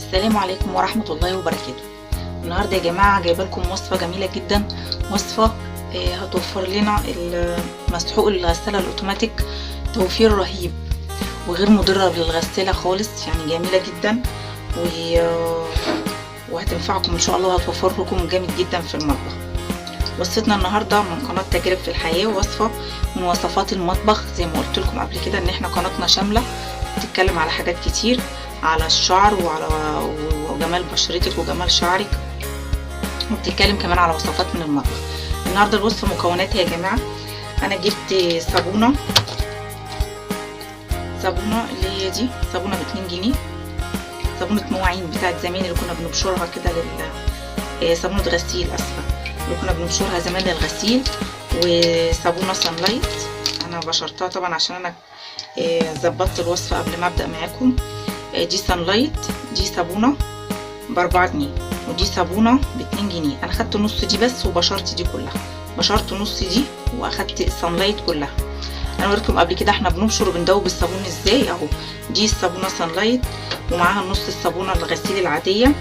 السلام عليكم ورحمة الله وبركاته. النهاردة يا جماعة جايبه لكم وصفة جميلة جدا، وصفة هتوفر لنا مسحوق الغسالة الاوتوماتيك توفير رهيب وغير مضرة للغسالة خالص، يعني جميلة جدا وهتنفعكم ان شاء الله، وهتوفر لكم جامد جدا في المطبخ. وصفتنا النهاردة من قناة تجارب في الحياة، وصفة من وصفات المطبخ. زي ما قلت لكم قبل كده ان احنا قناتنا شاملة، بتتكلم على حاجات كتير، على الشعر وجمال بشرتك وجمال شعرك، وبتتكلم كمان على وصفات من المطبخ. النهارده الوصفه مكوناتها يا جماعه، انا جبت صابونه اللي هي دي صابونه ب2 جنيه، صابونه مواعين بتاعت زمان اللي كنا بنبشرها كده صابونه غسيل اسفه اللي كنا بنبشرها زمان للغسيل، وصابونه سانلايت انا بشرتها طبعا عشان انا ظبطت الوصفه قبل ما ابدا معاكم. دي سانلايت، دي صابونه ب4 جنيه، ودي صابونه ب2 جنيه. انا خدت نص دي بس وبشرت دي كلها، بشرت نص دي واخدت السانلايت كلها. انا وريتكم قبل كده احنا بنبشر وبندوب الصابون ازاي اهو. دي الصابونه سانلايت ومعاها نص الصابونه الغسيل العاديه،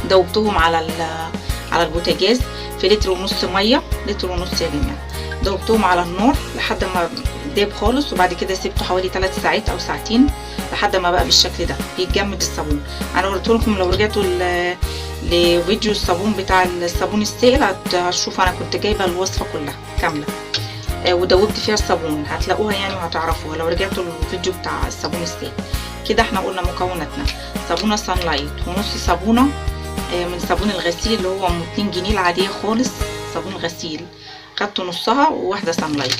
دوبتهم على البوتاجاز في لتر ونص ميه، لتر ونص يا جماعه. دوبتهم على النار لحد ما داب خالص، وبعد كده سيبته حوالي 3 ساعات او ساعتين لحد ما بقى بالشكل ده بيتجمد الصابون. انا قلت لكم لو رجعتوا لفيديو الصابون بتاع الصابون السائل هتشوفوا انا كنت جايبه الوصفه كلها كامله ودوبت فيها الصابون، هتلاقوها يعني وهتعرفوها لو رجعتوا للفيديو بتاع الصابون السائل. كده احنا قلنا مكوناتنا صابونه سانلايت ونص صابونه من صابون الغسيل اللي هو 200 جنيه العاديه خالص، صابون غسيل خدت نصها وواحده سانلايت.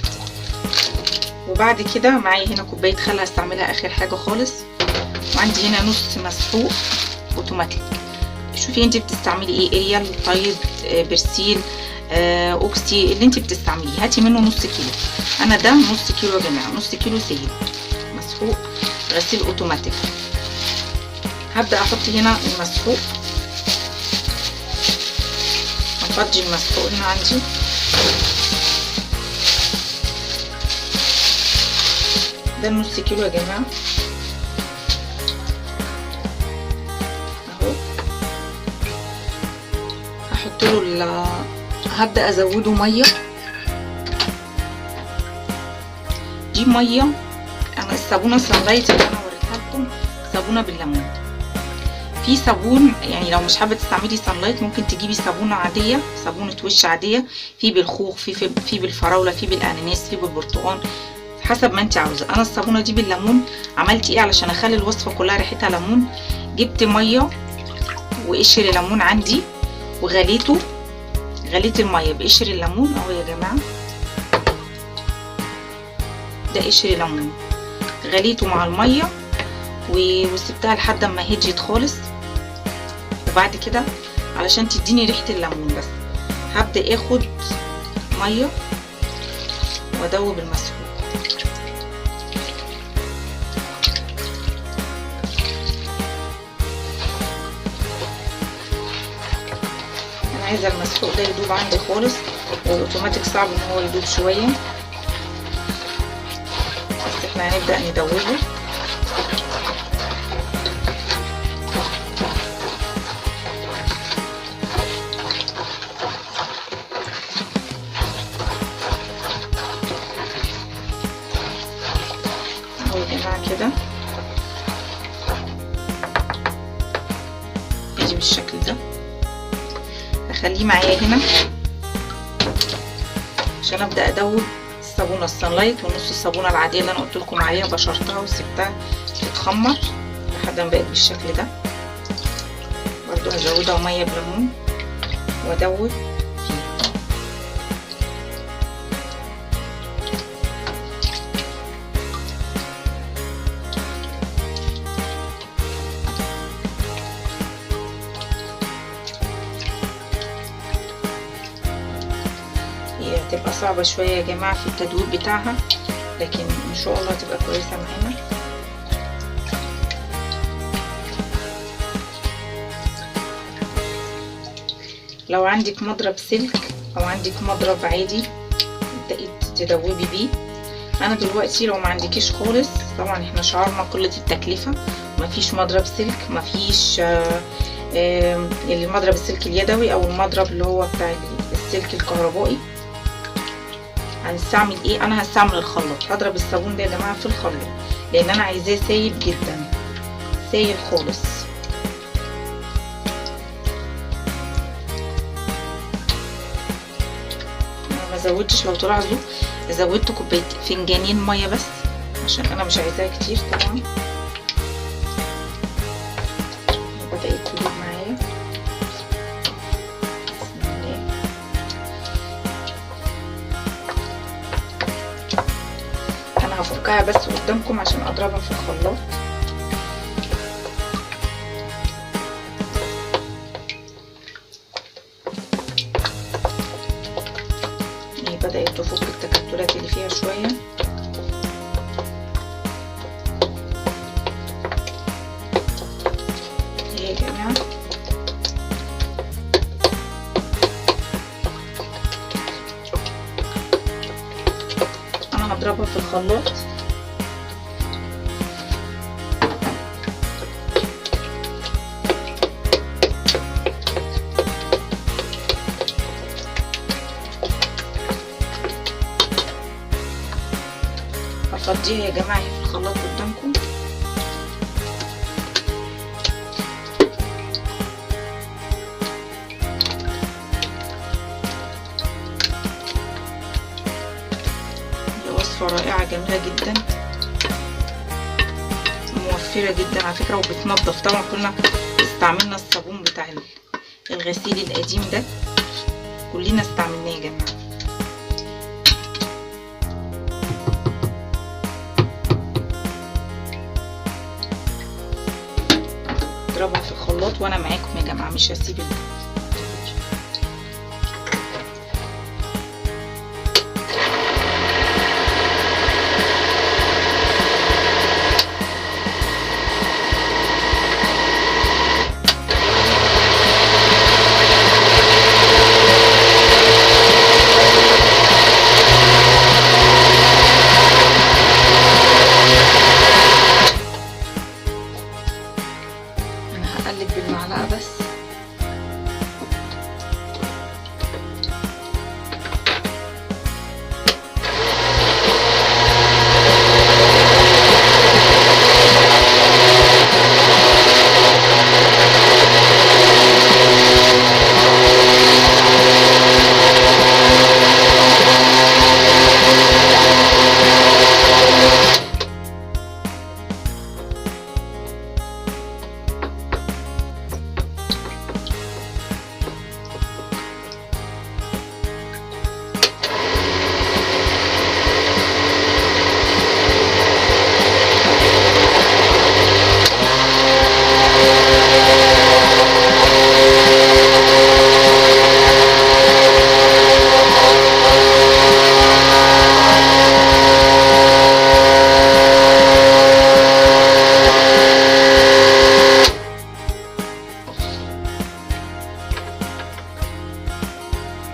وبعد كده معايا هنا كوبايه خل هستعملها اخر حاجه خالص، وعندي هنا نص مسحوق اوتوماتيك. شوفي انت بتستعملي ايه، اريال، طيب، برسيل، اوكسي، اللي انت بتستعمليه هاتي منه نص كيلو. انا ده نص كيلو يا جماعه، نص كيلو سائل مسحوق غسيل اوتوماتيك. هبدا احط هنا المسحوق، افضي المسحوق هنا عندي. ده النص كيلو يا جماعه اهو. هحط له هبدا ازوده ميه. دي ميه، انا الصابونه سانلايت اللي انا وريتها لكم صابونه بالليمون. في صابون يعني لو مش حابه تستعملي سانلايت ممكن تجيبي صابونه عاديه، صابونه وش عاديه، في بالخوخ، في بالفراوله، في بالاناناس، في بالبرتقال، حسب ما انت عاوزه. انا الصابونه دي بالليمون. عملت ايه علشان اخلي الوصفه كلها ريحتها ليمون؟ جبت ميه وقشر ليمون عندي وغليته، غليت الميه بقشر الليمون اهو يا جماعه. ده قشر ليمون غليته مع الميه وسبتها لحد ما هديت خالص. وبعد كده علشان تديني ريحه الليمون بس هبدا اخد ميه وادوب المسحوق. انا عايزه المسحوق ده يدوب عندي خالص، والاوتوماتيك صعب ان هو يدوب شويه، بس احنا هنبدا ندوبه. اهو يا جماعه كده يجي بالشكل ده. اخليه معايا هنا عشان ابدا ادوب الصابونه السانلايت ونص الصابونه العاديه اللي انا قلت لكم عليها، بشرتها وسبتها تتخمر لحد ما بقت بالشكل ده. برضو هزودها ميه بليمون وادوب هتبقى صعبة شوية يا جماعة في التدويب بتاعها، لكن ان شاء الله هتبقى كويسة معانا. لو عندك مضرب سلك او عندك مضرب عادي تبدأي تدوبي بيه انا دلوقتي لو ما عندكيش خالص، طبعا احنا شعارنا قلة التكلفة، مفيش مضرب سلك، مفيش المضرب السلك اليدوي او المضرب اللي هو بتاع السلك الكهربائي. هنستعمل ايه؟ انا هستعمل الخلاط. هضرب الصابون ده يا جماعة في الخلاط لان انا عايزاه سايب جدا، سايل خالص. انا ما زودتش، لو تلاحظوا زودت فنجانين ميه بس عشان انا مش عايزاها كتير طبعا. بدأت تدوب معايا. بسم الله. انا هفكها بس قدامكم عشان اضربها في الخلاط. بدأت تفك التكتلات اللي فيها شوية. ايه يا جماعة، انا هضربها في الخلاط. هفضيها يا جماعة في الخلاط قدامكم. دي وصفة رائعة جميلة جدا، موفرة جدا على فكرة، وبتنضف. طبعا كلنا استعملنا الصابون بتاع الغسيل القديم ده، كلنا استعملناه يا جماعة. اضربها في الخلاط وانا معاكم يا جماعه، مش هسيب هقلب بالمعلقه بس.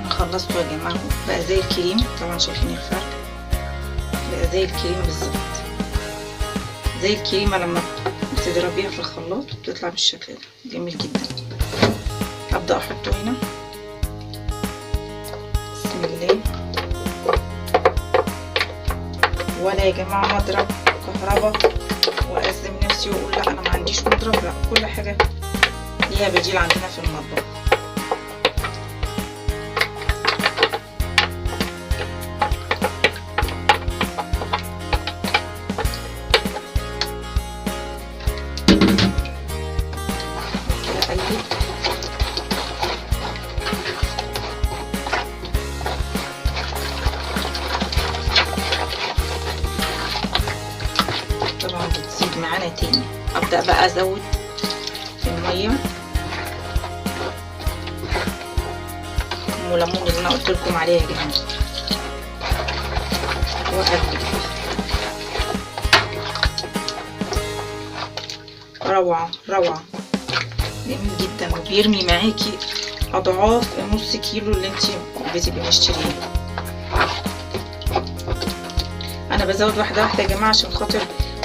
خلصته يا جماعه، بقى زي الكريم. طبعا شايفين الفرق، بقى زي الكريم بالظبط، زي الكريمه لما بتضربيها في الخلاط بتطلع بالشكل ده، جميل جدا. هبدا احطه هنا. بسم الله. ولا يا جماعه مضرب كهرباء وازم نفسي واقول لا انا ما عنديش مضرب، لا، كل حاجه ليها بديل عندنا في المطبخ. طبعا بتزيد معانا تاني. ابدا بقى ازود في الميه وليمون اللي انا قلت لكم عليه يا جماعه، واقلب. روعه روعه، جميل جدا، وبيرمي معاكي اضعاف النص كيلو اللي انتي بتبقي مشتريه. انا انا بزود واحده واحده يا جماعه عشان خاطر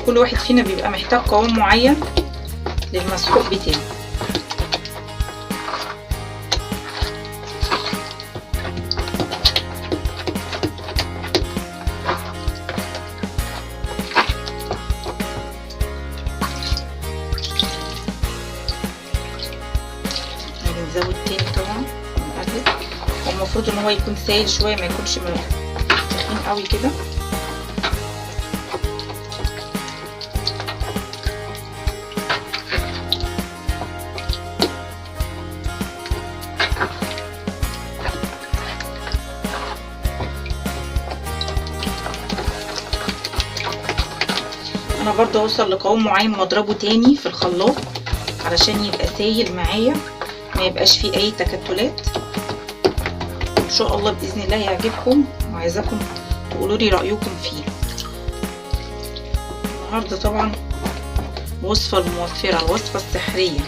كل واحد فينا بيبقى محتاج قوام معين للمسحوق بتاعه. هنزود تاني طبعا ونقلب، والمفروض ان هو يكون سايل شويه ما يكونش تخين قوي كده. انا برضه اوصل لقوام معين واضربه تاني في الخلاط علشان يبقى سايل معايا ما يبقاش فيه اي تكتلات. ان شاء الله باذن الله يعجبكم، وعايزاكم تقولوا لي رايكم فيه. النهارده طبعا الوصفه الموفره، الوصفه السحريه.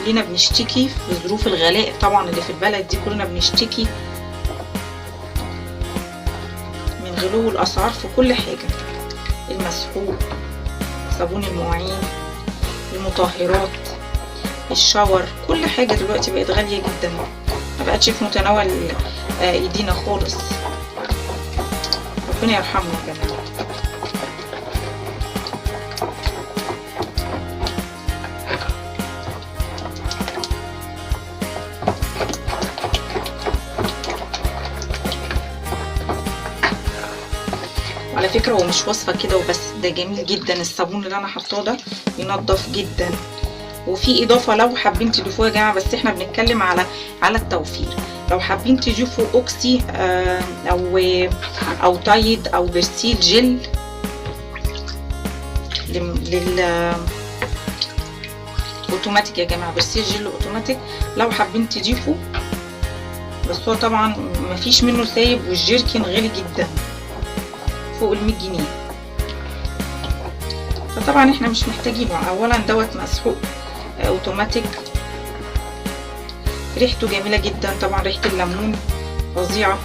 كلنا بنشتكي في ظروف الغلاء طبعا اللي في البلد دي، كلنا بنشتكي من غلو الاسعار في كل حاجه، المسحوق، صابون المواعين، المطهرات، الشاور، كل حاجه دلوقتي بقت غاليه جدا، ما بقتش في متناول ايدينا خالص. ربنا يرحمنا يا جماعه. على فكره هو مش وصفه كده وبس، ده جميل جدا. الصابون اللي انا حاطاه ده ينضف جدا، وفي اضافه لو حابين تضيفوها يا جماعه، بس احنا بنتكلم على التوفير. لو حابين تضيفوا اوكسي او تايد او برسيل جل اوتوماتيك يا جماعه، برسيل جل اوتوماتيك لو حابين تضيفوا، بس هو طبعا مفيش منه سايب، والجيركن غالي جدا فوق ال100 جنيه، فطبعا احنا مش محتاجينه. اولا دوت مسحوق اوتوماتيك، ريحته جميله جدا، طبعا ريحه الليمون فظيعه.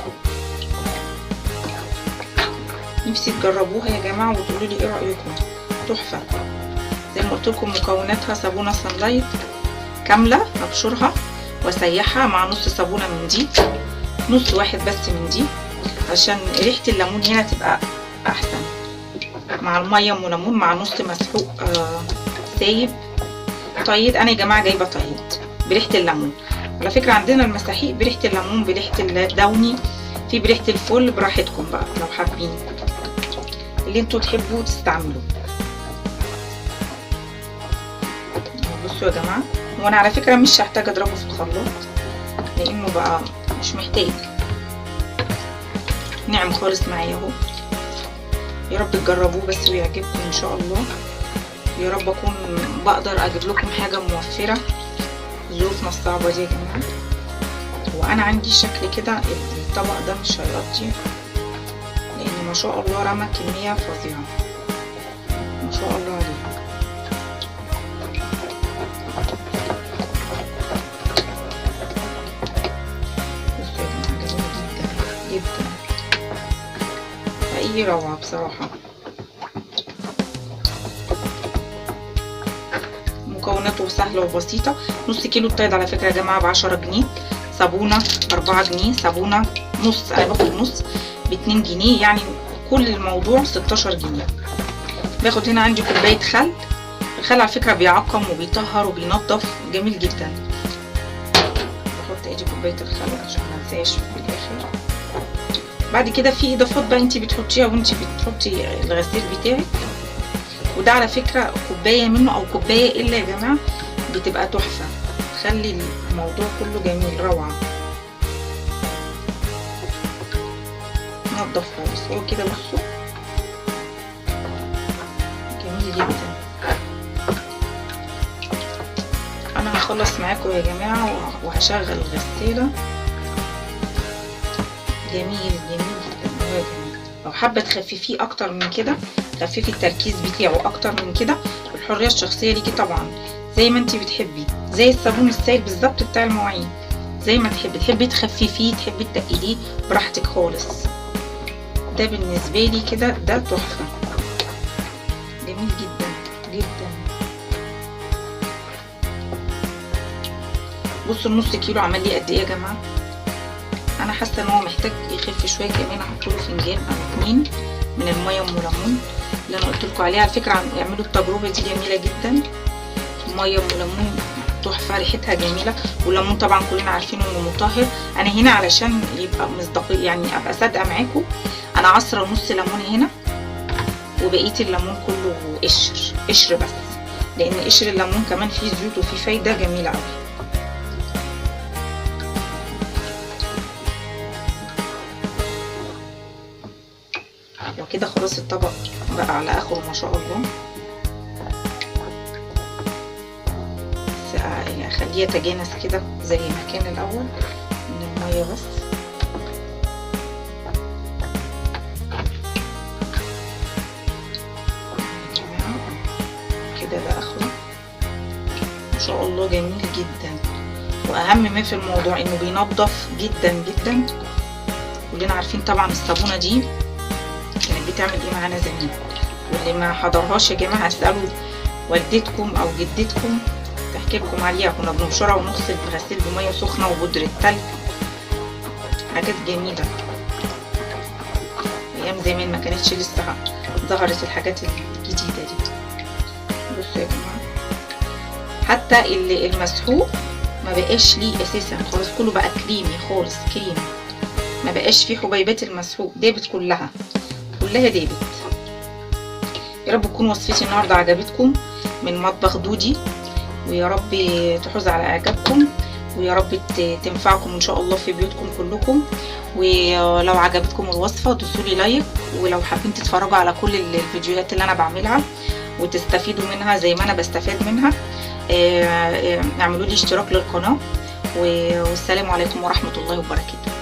نفسي تجربوها يا جماعه وتقولوا لي ايه رايكم، تحفه. زي ما قلت لكم مكوناتها صابونه سانلايت كامله، ابشرها واسيحها مع نص صابونه من دي، نص واحد بس من دي، عشان ريحه الليمون هنا تبقى احسن مع الميه ام ليمون، مع نص مسحوق سايب طيب. انا يا جماعه جايبه طيب بريحه الليمون. على فكره عندنا المساحيق بريحه الليمون، بريحه الدوني، في بريحه الفل، براحتكم بقى لو حابين اللي انتوا تحبوا تستعملوا. بصوا يا جماعه، وانا على فكره مش هحتاج اضربه في الخلاط لانه بقى مش محتاج، ناعم خالص معايا اهو. يا رب تجربوه بس ويعجبكم ان شاء الله. يا رب اكون بقدر اجيب لكم حاجه موفره في ظروفنا الصعبه دي يا جماعه. وانا عندي شكل كده الطبق ده مش هيقضي، لان ما شاء الله رمى كميه فظيعه ما شاء الله عليه. بصوا يا جماعه جميل جدا جدا، اي روعه بصراحه. مكوناته سهله وبسيطه. نص كيلو الطيب على فكره يا جماعه ب10 جنيه، صابونه 4 جنيه، صابونه نص انا باخد نص ب2 جنيه، يعني كل الموضوع 16 جنيه. باخد هنا عندي كوبايه خل. الخل على فكره بيعقم وبيطهر وبينضف جميل جدا. بحط ادي كوبايه الخل عشان ما انساش في الاخر. بعد كده في اضافات بقى انت بتحطيها وانت بتحطي الغسيل بتاعك، وده على فكره كوبايه منه او كوبايه الا يا جماعه بتبقى تحفه، تخلي الموضوع كله جميل روعه. نضف خالص هو كده، بصوا جميل جدا. انا هخلص معاكم يا جماعه وهشغل الغساله. جميل جميل جدا يا جماعه. لو حابه تخففيه اكتر من كده، خففي التركيز بتاعه اكتر من كده، الحريه الشخصيه ليكي طبعا، زي ما انت بتحبي، زي الصابون السائل بالظبط بتاع المواعين، زي ما تحبي تخففيه، تحبي تقليه، براحتك خالص. ده بالنسبه لي كده ده تحفه، جميل جدا جدا. بصوا النص كيلو عمل لي قد ايه يا جماعه. انا حاسه ان هو محتاج يخف شويه كمان، احط له فنجان او 2 من الميه ام ليمون اللي انا قلت لكم عليها. على فكره اعملوا التجربه دي، جميله جدا. ميه ام ليمون تحفه، ريحتها جميله، والليمون طبعا كلنا عارفين انه مطهر. انا هنا علشان يبقى مصداقي يعني ابقى صادقه معاكم، انا عصره نص ليمون هنا، وبقيه الليمون كله قشر بس، لان قشر الليمون كمان فيه زيوت وفيه فايده جميله قوي. لو كده خلاص الطبق بقى على اخره ما شاء الله. يعني اخليه يتجانس كده زي ما كان الاول من الميه بس. كده ده اخره ما شاء الله، جميل جدا. واهم ما في الموضوع انه بينضف جدا جدا. كلنا عارفين طبعا الصابونه دي كانت بتعمل ايه معانا زمان، واللي ما حضرهاش يا جماعه اسالوا والدتكم او جدتكم تحكي لكم عليها. كنا بنبشرها ونغسل بغسيل بميه سخنه وبودره تلج، حاجات جميله. ايام زمان ما كانتش لسه ظهرت الحاجات الجديده دي. بصوا يا جماعه، حتى المسحوق ما بقاش ليه اساسا خالص، كله بقى كريمي خالص، كريمي، ما بقاش فيه حبيبات المسحوق، دابت كلها دابت. يا رب تكون وصفتي النهارده عجبتكم من مطبخ دودي، ويا رب تحوز على اعجابكم، ويا رب تنفعكم ان شاء الله في بيوتكم كلكم. ولو عجبتكم الوصفه دوسوا لي لايك، ولو حابين تتفرجوا على كل الفيديوهات اللي انا بعملها وتستفيدوا منها زي ما انا بستفاد منها، اعملوا لي اشتراك للقناه. والسلام عليكم ورحمه الله وبركاته.